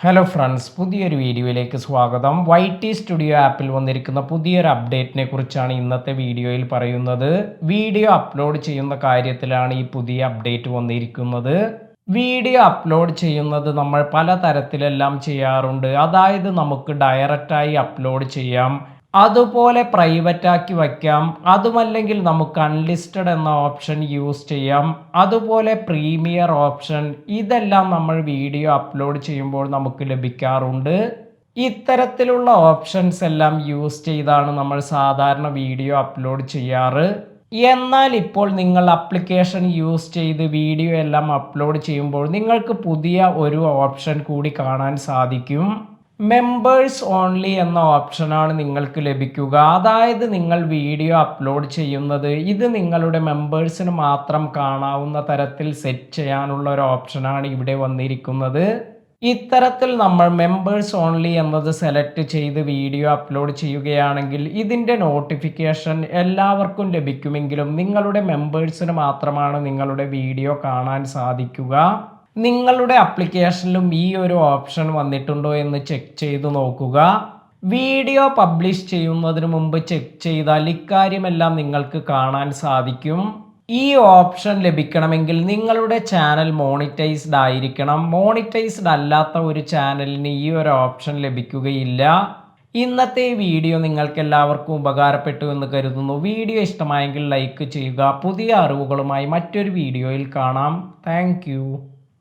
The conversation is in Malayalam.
ഹലോ ഫ്രണ്ട്സ്, പുതിയൊരു വീഡിയോയിലേക്ക് സ്വാഗതം. YT സ്റ്റുഡിയോ ആപ്പിൽ വന്നിരിക്കുന്ന പുതിയൊരു അപ്ഡേറ്റിനെ കുറിച്ചാണ് ഇന്നത്തെ വീഡിയോയിൽ പറയുന്നത്. വീഡിയോ അപ്ലോഡ് ചെയ്യുന്ന കാര്യത്തിലാണ് ഈ പുതിയ അപ്ഡേറ്റ് വന്നിരിക്കുന്നത്. വീഡിയോ അപ്ലോഡ് ചെയ്യുന്നത് നമ്മൾ പല തരത്തിലെല്ലാം ചെയ്യാറുണ്ട്. അതായത് നമുക്ക് ഡയറക്റ്റായി അപ്ലോഡ് ചെയ്യാം, അതുപോലെ പ്രൈവറ്റ് ആക്കി വയ്ക്കാം, അതുമല്ലെങ്കിൽ നമുക്ക് അൺലിസ്റ്റഡ് എന്ന ഓപ്ഷൻ യൂസ് ചെയ്യാം, അതുപോലെ പ്രീമിയർ ഓപ്ഷൻ. ഇതെല്ലാം നമ്മൾ വീഡിയോ അപ്ലോഡ് ചെയ്യുമ്പോൾ നമുക്ക് ലഭിക്കാറുണ്ട്. ഇത്തരത്തിലുള്ള ഓപ്ഷൻസ് എല്ലാം യൂസ് ചെയ്താണ് നമ്മൾ സാധാരണ വീഡിയോ അപ്ലോഡ് ചെയ്യാറ്. എന്നാൽ ഇപ്പോൾ നിങ്ങൾ ആപ്ലിക്കേഷൻ യൂസ് ചെയ്ത് വീഡിയോ എല്ലാം അപ്ലോഡ് ചെയ്യുമ്പോൾ നിങ്ങൾക്ക് പുതിയ ഒരു ഓപ്ഷൻ കൂടി കാണാൻ സാധിക്കും. മെമ്പേഴ്സ് ഓൺലി എന്ന ഓപ്ഷനാണ് നിങ്ങൾക്ക് ലഭിക്കുക. അതായത് നിങ്ങൾ വീഡിയോ അപ്ലോഡ് ചെയ്യുന്നത് ഇത് നിങ്ങളുടെ മെമ്പേഴ്സിന് മാത്രം കാണാവുന്ന തരത്തിൽ സെറ്റ് ചെയ്യാനുള്ള ഒരു ഓപ്ഷനാണ് ഇവിടെ വന്നിരിക്കുന്നത്. ഇത്തരത്തിൽ നമ്മൾ മെമ്പേഴ്സ് ഓൺലി എന്നത് സെലക്ട് ചെയ്ത് വീഡിയോ അപ്ലോഡ് ചെയ്യുകയാണെങ്കിൽ ഇതിൻ്റെ നോട്ടിഫിക്കേഷൻ എല്ലാവർക്കും ലഭിക്കുമെങ്കിലും നിങ്ങളുടെ മെമ്പേഴ്സിന് മാത്രമാണ് നിങ്ങളുടെ വീഡിയോ കാണാൻ സാധിക്കുക. നിങ്ങളുടെ ആപ്ലിക്കേഷനിലും ഈ ഒരു ഓപ്ഷൻ വന്നിട്ടുണ്ടോ എന്ന് ചെക്ക് ചെയ്ത് നോക്കുക. വീഡിയോ പബ്ലിഷ് ചെയ്യുന്നതിന് മുമ്പ് ചെക്ക് ചെയ്താൽ ഇക്കാര്യമെല്ലാം നിങ്ങൾക്ക് കാണാൻ സാധിക്കും. ഈ ഓപ്ഷൻ ലഭിക്കണമെങ്കിൽ നിങ്ങളുടെ ചാനൽ മോണിറ്റൈസ്ഡ് ആയിരിക്കണം. മോണിറ്റൈസ്ഡ് അല്ലാത്ത ഒരു ചാനലിന് ഈ ഒരു ഓപ്ഷൻ ലഭിക്കുകയില്ല. ഇന്നത്തെ ഈ വീഡിയോ നിങ്ങൾക്ക് എല്ലാവർക്കും ഉപകാരപ്പെട്ടു എന്ന് കരുതുന്നു. വീഡിയോ ഇഷ്ടമായെങ്കിൽ ലൈക്ക് ചെയ്യുക. പുതിയ അറിവുകളുമായി മറ്റൊരു വീഡിയോയിൽ കാണാം. താങ്ക്